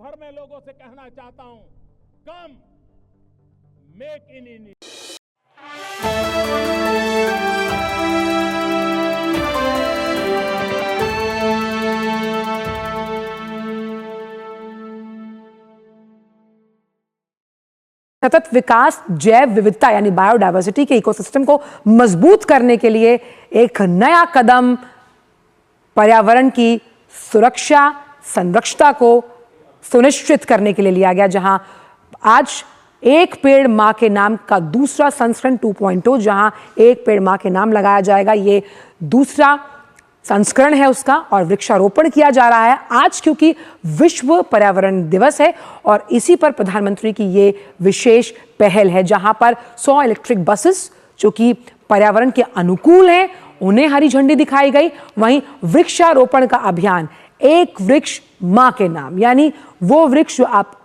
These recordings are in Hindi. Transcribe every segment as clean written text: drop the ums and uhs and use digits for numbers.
भर में लोगों से कहना चाहता हूं, कम मेक इन इंडिया। सतत विकास, जैव विविधता यानी बायोडायवर्सिटी के इकोसिस्टम को मजबूत करने के लिए एक नया कदम पर्यावरण की सुरक्षा, संरक्षता को सुनिश्चित करने के लिए लिया गया, जहां आज एक पेड़ मां के नाम का दूसरा संस्करण 2.0, जहां एक पेड़ मां के नाम लगाया जाएगा, ये दूसरा संस्करण है उसका, और वृक्षारोपण किया जा रहा है आज, क्योंकि विश्व पर्यावरण दिवस है और इसी पर प्रधानमंत्री की ये विशेष पहल है, जहां पर 100 इलेक्ट्रिक बसेस जो कि पर्यावरण के अनुकूल हैं उन्हें हरी झंडी दिखाई गई। वहीं वृक्षारोपण का अभियान, एक वृक्ष मां के नाम, यानी वो वृक्ष जो आप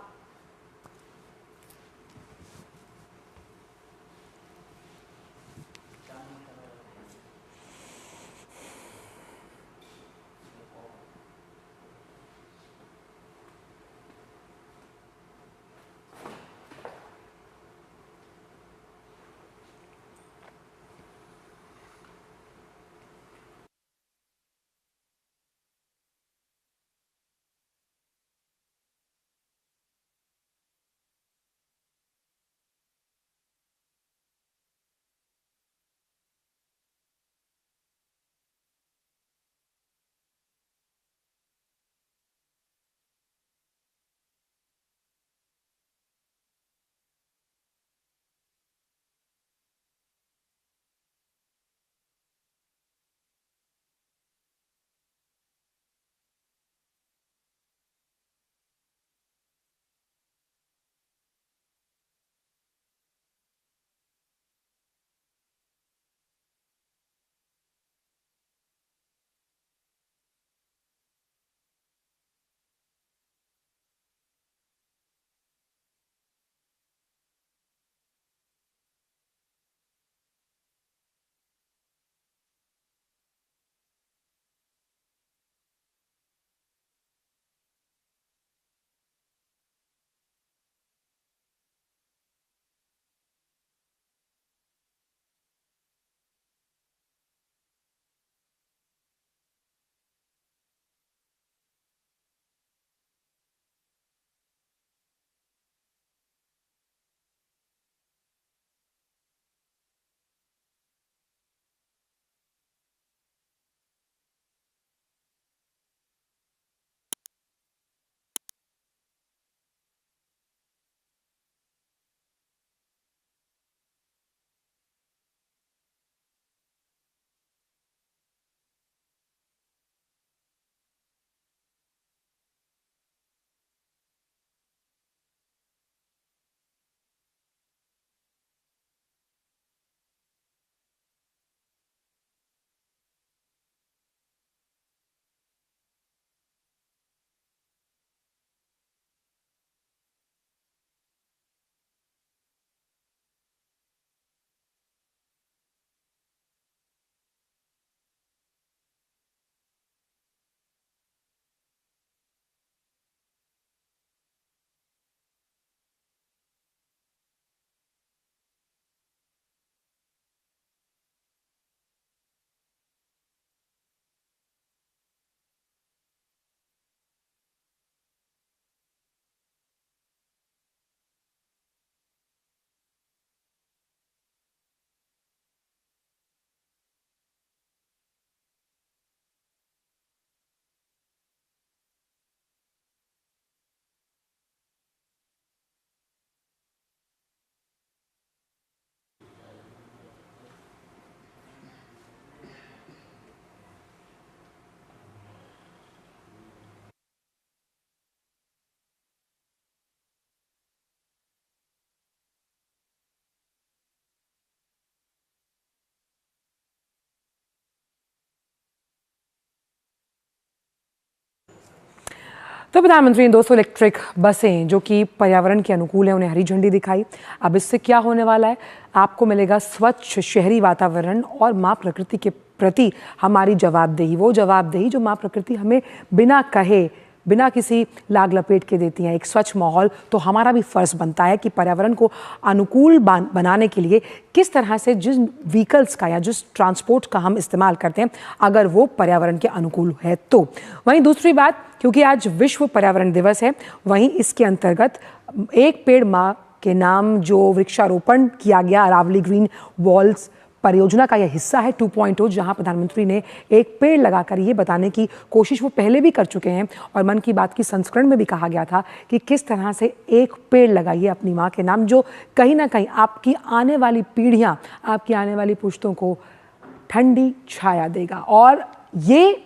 तो प्रधानमंत्री ने 200 इलेक्ट्रिक बसें जो कि पर्यावरण के अनुकूल है उन्हें हरी झंडी दिखाई। अब इससे क्या होने वाला है, आपको मिलेगा स्वच्छ शहरी वातावरण और माँ प्रकृति के प्रति हमारी जवाबदेही, वो जवाबदेही जो माँ प्रकृति हमें बिना कहे, बिना किसी लाग लपेट के देती हैं, एक स्वच्छ माहौल, तो हमारा भी फ़र्ज़ बनता है कि पर्यावरण को अनुकूल बनाने के लिए किस तरह से जिस व्हीकल्स का या जिस ट्रांसपोर्ट का हम इस्तेमाल करते हैं, अगर वो पर्यावरण के अनुकूल है तो। वहीं दूसरी बात, क्योंकि आज विश्व पर्यावरण दिवस है, वहीं इसके अंतर्गत एक पेड़ माँ के नाम जो वृक्षारोपण किया गया अरावली ग्रीन वॉल्स परियोजना का यह हिस्सा है 2.0, जहां प्रधानमंत्री ने एक पेड़ लगाकर ये बताने की कोशिश वो पहले भी कर चुके हैं और मन की बात की संस्करण में भी कहा गया था कि किस तरह से एक पेड़ लगाइए अपनी माँ के नाम, जो कहीं ना कहीं आपकी आने वाली पीढ़ियां, आपकी आने वाली पुश्तों को ठंडी छाया देगा। और ये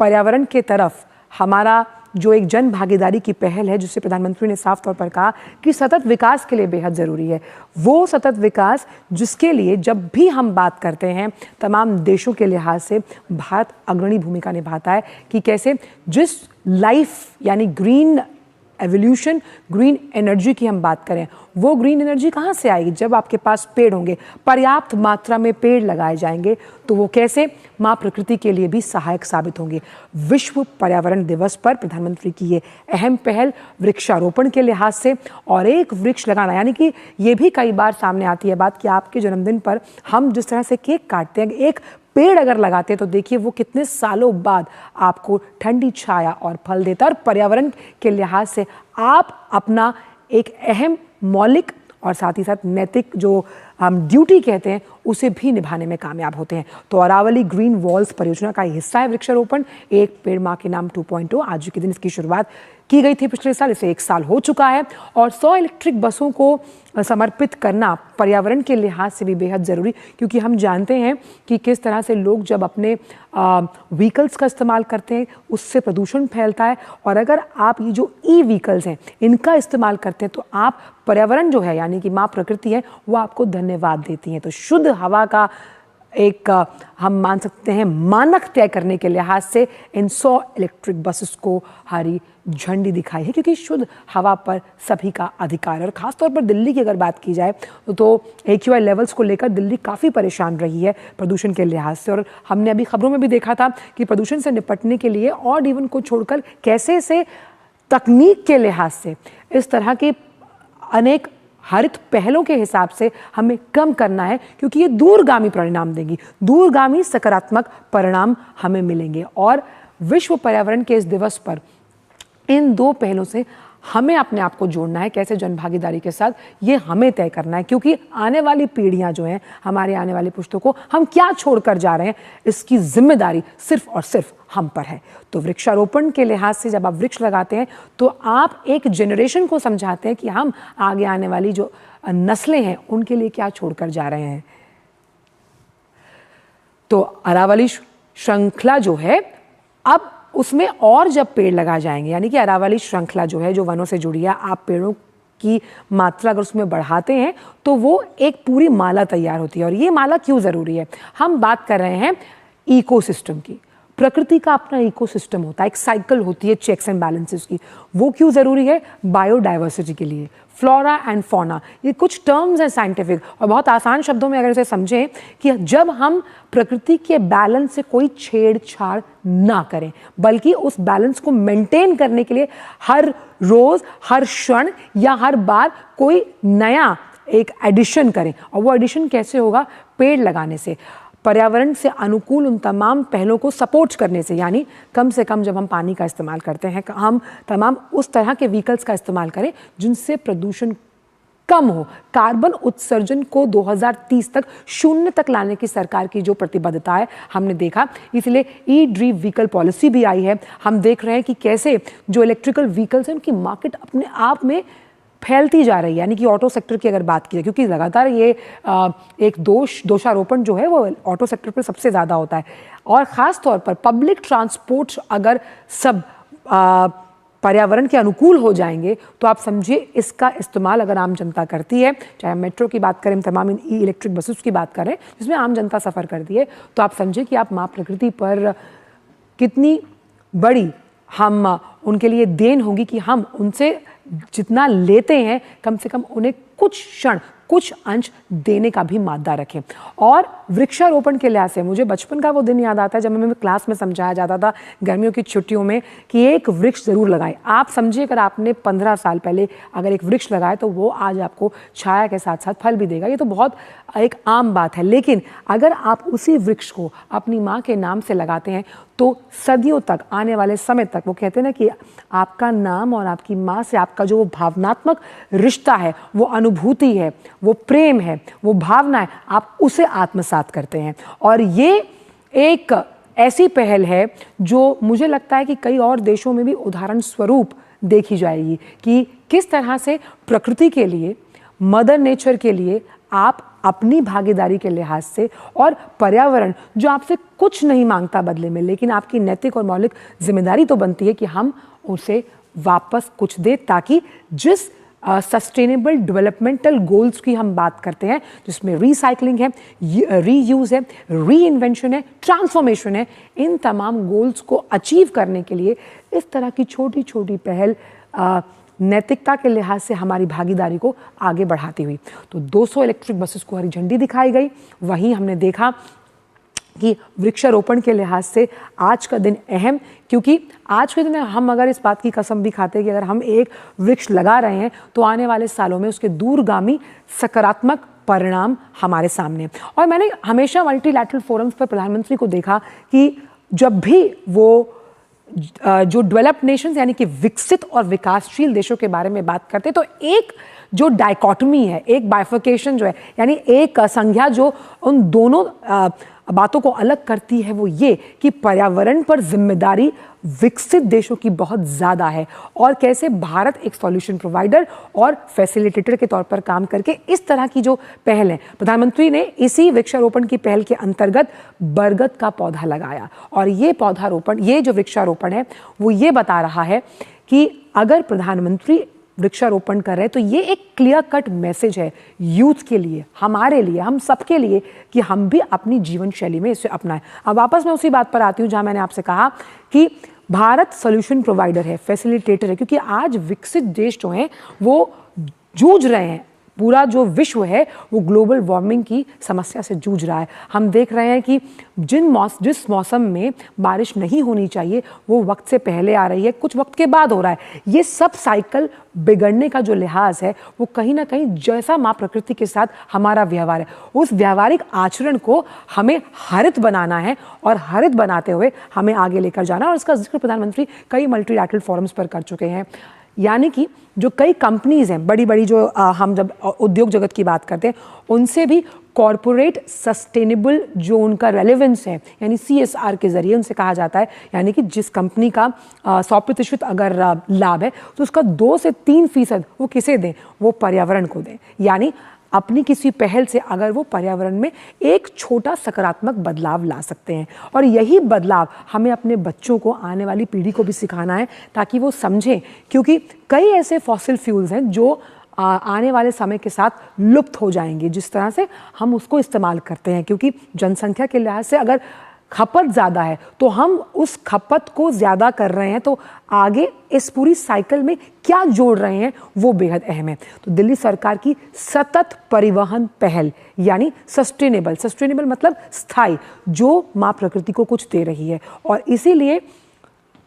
पर्यावरण के तरफ हमारा जो एक जन भागीदारी की पहल है, जिससे प्रधानमंत्री ने साफ तौर पर कहा कि सतत विकास के लिए बेहद ज़रूरी है, वो सतत विकास जिसके लिए जब भी हम बात करते हैं तमाम देशों के लिहाज से भारत अग्रणी भूमिका निभाता है कि कैसे जिस लाइफ यानी ग्रीन एवोल्यूशन, ग्रीन एनर्जी की हम बात करें, वो ग्रीन एनर्जी कहाँ से आएगी? जब आपके पास पेड़ होंगे, पर्याप्त मात्रा में पेड़ लगाए जाएंगे, तो वो कैसे माँ प्रकृति के लिए भी सहायक साबित होंगे। विश्व पर्यावरण दिवस पर प्रधानमंत्री की ये अहम पहल वृक्षारोपण के लिहाज से, और एक वृक्ष लगाना, यानी कि ये भी कई बार सामने आती है बात कि आपके जन्मदिन पर हम जिस तरह से केक काटते हैं, एक पेड़ अगर लगाते हैं तो देखिए वो कितने सालों बाद आपको ठंडी छाया और फल देता है। और पर्यावरण के लिहाज से आप अपना एक अहम मौलिक और साथ ही साथ नैतिक जो हम ड्यूटी कहते हैं उसे भी निभाने में कामयाब होते हैं। तो अरावली ग्रीन वॉल्स परियोजना का हिस्सा है वृक्षारोपण एक पेड़ माँ के नाम 2.0। आज के दिन इसकी शुरुआत की गई थी पिछले साल, इसे 1 साल हो चुका है और 100 इलेक्ट्रिक बसों को समर्पित करना पर्यावरण के लिहाज से भी बेहद ज़रूरी, क्योंकि हम जानते हैं कि किस तरह से लोग जब अपने व्हीकल्स का इस्तेमाल करते हैं उससे प्रदूषण फैलता है। और अगर आप ये जो ई व्हीकल्स हैं इनका इस्तेमाल करते हैं तो आप पर्यावरण जो है यानी कि माँ प्रकृति है वो आपको धन्यवाद देती हैं। तो शुद्ध हवा का एक हम मान सकते हैं मानक तय करने के लिहाज से इन 100 इलेक्ट्रिक बसेस को हरी झंडी दिखाई है, क्योंकि शुद्ध हवा पर सभी का अधिकार है। और ख़ासतौर पर दिल्ली की अगर बात की जाए तो AQI लेवल्स को लेकर दिल्ली काफ़ी परेशान रही है प्रदूषण के लिहाज से। और हमने अभी खबरों में भी देखा था कि प्रदूषण से निपटने के लिए और जीवन को छोड़कर कैसे से तकनीक के लिहाज से इस तरह के अनेक हरित पहलों के हिसाब से हमें कम करना है, क्योंकि ये दूरगामी परिणाम देंगी, दूरगामी सकारात्मक परिणाम हमें मिलेंगे। और विश्व पर्यावरण के इस दिवस पर इन 2 पहलों से हमें अपने आप को जोड़ना है, कैसे जनभागीदारी के साथ ये हमें तय करना है, क्योंकि आने वाली पीढ़ियां जो हैं, हमारे आने वाली पुश्तों को हम क्या छोड़कर जा रहे हैं, इसकी जिम्मेदारी सिर्फ और सिर्फ हम पर है। तो वृक्षारोपण के लिहाज से जब आप वृक्ष लगाते हैं तो आप एक जनरेशन को समझाते हैं कि हम आगे आने वाली जो नस्लें हैं उनके लिए क्या छोड़कर जा रहे हैं। तो अरावली श्रृंखला जो है, अब उसमें और जब पेड़ लगाए जाएंगे, यानी कि अरावली श्रृंखला जो है जो वनों से जुड़ी है, आप पेड़ों की मात्रा अगर उसमें बढ़ाते हैं तो वो एक पूरी माला तैयार होती है। और ये माला क्यों ज़रूरी है? हम बात कर रहे हैं इकोसिस्टम की। प्रकृति का अपना इकोसिस्टम होता है, एक साइकिल होती है चेक्स एंड बैलेंसेस की। वो क्यों ज़रूरी है? बायोडाइवर्सिटी के लिए, फ्लोरा एंड फौना, ये कुछ टर्म्स हैं साइंटिफिक, और बहुत आसान शब्दों में अगर इसे समझें कि जब हम प्रकृति के बैलेंस से कोई छेड़छाड़ ना करें, बल्कि उस बैलेंस को मेंटेन करने के लिए हर रोज़, हर क्षण या हर बार कोई नया एक एडिशन करें। और वो एडिशन कैसे होगा? पेड़ लगाने से, पर्यावरण से अनुकूल उन तमाम पहलों को सपोर्ट करने से। यानी कम से कम जब हम पानी का इस्तेमाल करते हैं, हम तमाम उस तरह के व्हीकल्स का इस्तेमाल करें जिनसे प्रदूषण कम हो। कार्बन उत्सर्जन को 2030 तक 0 तक लाने की सरकार की जो प्रतिबद्धता है हमने देखा, इसलिए ई ड्रीव व्हीकल पॉलिसी भी आई है। हम देख रहे हैं कि कैसे जो इलेक्ट्रिकल व्हीकल्स हैं उनकी मार्केट अपने आप में फैलती जा रही है। यानी कि ऑटो सेक्टर की अगर बात की जाए, क्योंकि लगातार ये एक दोषारोपण जो है वो ऑटो सेक्टर पर सबसे ज़्यादा होता है, और ख़ास तौर पर पब्लिक ट्रांसपोर्ट अगर सब पर्यावरण के अनुकूल हो जाएंगे तो आप समझिए इसका इस्तेमाल अगर आम जनता करती है, चाहे हम मेट्रो की बात करें, तमाम इन इलेक्ट्रिक बसेस की बात करें जिसमें आम जनता सफ़र करती है, तो आप समझिए कि आप माँ प्रकृति पर कितनी बड़ी हम उनके लिए देन होगी कि हम उनसे जितना लेते हैं कम से कम उन्हें कुछ क्षण, कुछ अंश देने का भी मादा रखें। और वृक्षारोपण के लिहाज से मुझे बचपन का वो दिन याद आता है जब हमें क्लास में समझाया जाता था गर्मियों की छुट्टियों में कि एक वृक्ष जरूर लगाएं। आप समझिए अगर आपने 15 साल पहले अगर एक वृक्ष लगाया तो वो आज आपको छाया के साथ साथ फल भी देगा। ये तो बहुत एक आम बात है, लेकिन अगर आप उसी वृक्ष को अपनी माँ के नाम से लगाते हैं तो सदियों तक, आने वाले समय तक, वो कहते हैं ना कि आपका नाम और आपकी माँ से आपका जो वो भावनात्मक रिश्ता है, वो अनुभूति है, वो प्रेम है, वो भावना है, आप उसे आत्मसात करते हैं। और ये एक ऐसी पहल है जो मुझे लगता है कि कई और देशों में भी उदाहरण स्वरूप देखी जाएगी कि किस तरह से प्रकृति के लिए, मदर नेचर के लिए आप अपनी भागीदारी के लिहाज से, और पर्यावरण जो आपसे कुछ नहीं मांगता बदले में, लेकिन आपकी नैतिक और मौलिक जिम्मेदारी तो बनती है कि हम उसे वापस कुछ दे, ताकि जिस सस्टेनेबल डेवलपमेंटल गोल्स की हम बात करते हैं, जिसमें रिसाइकलिंग है, रीयूज है, री इन्वेंशन है, ट्रांसफॉर्मेशन है, इन तमाम गोल्स को अचीव करने के लिए इस तरह की छोटी छोटी पहल नैतिकता के लिहाज से हमारी भागीदारी को आगे बढ़ाती हुई। तो 200 इलेक्ट्रिक बसेस को हरी झंडी दिखाई गई। वहीं हमने देखा कि वृक्षारोपण के लिहाज से आज का दिन अहम, क्योंकि आज के दिन हम अगर इस बात की कसम भी खाते हैं कि अगर हम एक वृक्ष लगा रहे हैं तो आने वाले सालों में उसके दूरगामी सकारात्मक परिणाम हमारे सामने। और मैंने हमेशा मल्टीलैटरल फोरम्स पर प्रधानमंत्री को देखा कि जब भी वो जो डेवलप्ड नेशंस यानी कि विकसित और विकासशील देशों के बारे में बात करते तो एक जो डायकोटमी है, एक बाइफर्केशन जो है, यानी एक संज्ञा जो उन दोनों बातों को अलग करती है, वो ये कि पर्यावरण पर जिम्मेदारी विकसित देशों की बहुत ज़्यादा है और कैसे भारत एक सॉल्यूशन प्रोवाइडर और फैसिलिटेटर के तौर पर काम करके इस तरह की जो पहल है, प्रधानमंत्री ने इसी वृक्षारोपण की पहल के अंतर्गत बरगद का पौधा लगाया। और ये पौधारोपण, ये जो वृक्षारोपण है, वो ये बता रहा है कि अगर प्रधानमंत्री वृक्षारोपण कर रहे हैं तो ये एक क्लियर कट मैसेज है यूथ के लिए, हमारे लिए, हम सबके लिए, कि हम भी अपनी जीवन शैली में इसे अपनाएं। अब वापस मैं उसी बात पर आती हूँ जहां मैंने आपसे कहा कि भारत सॉल्यूशन प्रोवाइडर है, फैसिलिटेटर है, क्योंकि आज विकसित देश जो हैं वो जूझ रहे हैं, पूरा जो विश्व है वो ग्लोबल वार्मिंग की समस्या से जूझ रहा है। हम देख रहे हैं कि जिस मौसम में बारिश नहीं होनी चाहिए वो वक्त से पहले आ रही है, कुछ वक्त के बाद हो रहा है। ये सब साइकिल बिगड़ने का जो लिहाज है वो कहीं ना कहीं जैसा माँ प्रकृति के साथ हमारा व्यवहार है, उस व्यवहारिक आचरण को हमें हरित बनाना है और हरित बनाते हुए हमें आगे लेकर जाना। और इसका जिक्र प्रधानमंत्री कई मल्टीलैटरल फोरम्स पर कर चुके हैं। यानी कि जो कई कंपनीज हैं, बड़ी बड़ी, जो हम जब उद्योग जगत की बात करते हैं, उनसे भी कॉरपोरेट सस्टेनेबल जो उनका रेलेवेंस है, यानी CSR के जरिए उनसे कहा जाता है, यानी कि जिस कंपनी का 100% अगर लाभ है तो उसका 2 से 3% वो किसे दें, वो पर्यावरण को दें। यानी अपनी किसी पहल से अगर वो पर्यावरण में एक छोटा सकारात्मक बदलाव ला सकते हैं। और यही बदलाव हमें अपने बच्चों को, आने वाली पीढ़ी को भी सिखाना है, ताकि वो समझें, क्योंकि कई ऐसे फॉसिल फ्यूल्स हैं जो आने वाले समय के साथ लुप्त हो जाएंगे जिस तरह से हम उसको इस्तेमाल करते हैं। क्योंकि जनसंख्या के लिहाज से अगर खपत ज़्यादा है तो हम उस खपत को ज़्यादा कर रहे हैं, तो आगे इस पूरी साइकिल में क्या जोड़ रहे हैं वो बेहद अहम है। तो दिल्ली सरकार की सतत परिवहन पहल, यानी सस्टेनेबल मतलब स्थायी, जो माँ प्रकृति को कुछ दे रही है। और इसीलिए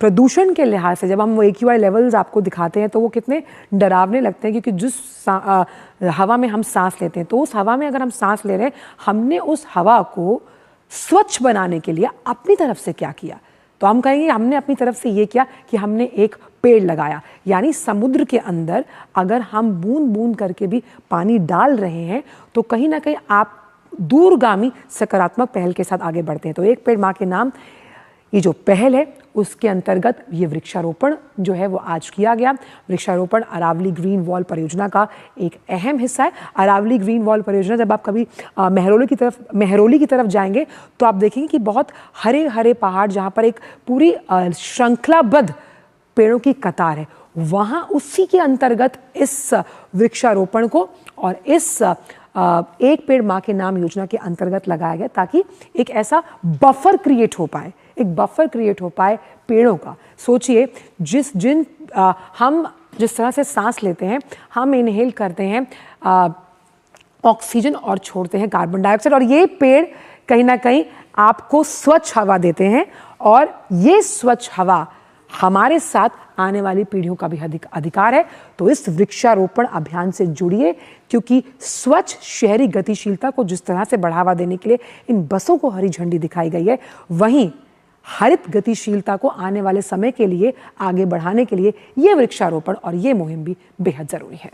प्रदूषण के लिहाज से जब हम वो AQI लेवल्स आपको दिखाते हैं तो वो कितने डरावने लगते हैं, क्योंकि जिस हवा में हम सांस लेते हैं, तो उस हवा में अगर हम सांस ले रहे हैं, हमने उस हवा को स्वच्छ बनाने के लिए अपनी तरफ से क्या किया? तो हम कहेंगे हमने अपनी तरफ से ये किया कि हमने एक पेड़ लगाया। यानी समुद्र के अंदर अगर हम बूंद बूंद करके भी पानी डाल रहे हैं तो कहीं ना कहीं आप दूरगामी सकारात्मक पहल के साथ आगे बढ़ते हैं। तो एक पेड़ माँ के नाम, ये जो पहल है उसके अंतर्गत ये वृक्षारोपण जो है वो आज किया गया। वृक्षारोपण अरावली ग्रीन वॉल परियोजना का एक अहम हिस्सा है। अरावली ग्रीन वॉल परियोजना, जब आप कभी मेहरौली की तरफ जाएंगे तो आप देखेंगे कि बहुत हरे हरे पहाड़, जहाँ पर एक पूरी श्रृंखलाबद्ध पेड़ों की कतार है, वहाँ उसी के अंतर्गत इस वृक्षारोपण को और इस एक पेड़ माँ के नाम योजना के अंतर्गत लगाया गया, ताकि एक ऐसा बफर क्रिएट हो पाए, एक बफर क्रिएट हो पाए पेड़ों का। सोचिए हम जिस तरह से सांस लेते हैं, हम इनहेल करते हैं ऑक्सीजन और छोड़ते हैं कार्बन डाइऑक्साइड, और ये पेड़ कहीं ना कहीं आपको स्वच्छ हवा देते हैं, और ये स्वच्छ हवा हमारे साथ आने वाली पीढ़ियों का भी अधिकार है। तो इस वृक्षारोपण अभियान से जुड़िए, क्योंकि स्वच्छ शहरी गतिशीलता को जिस तरह से बढ़ावा देने के लिए इन बसों को हरी झंडी दिखाई गई है, वहीं हरित गतिशीलता को आने वाले समय के लिए आगे बढ़ाने के लिए ये वृक्षारोपण और ये मुहिम भी बेहद जरूरी है।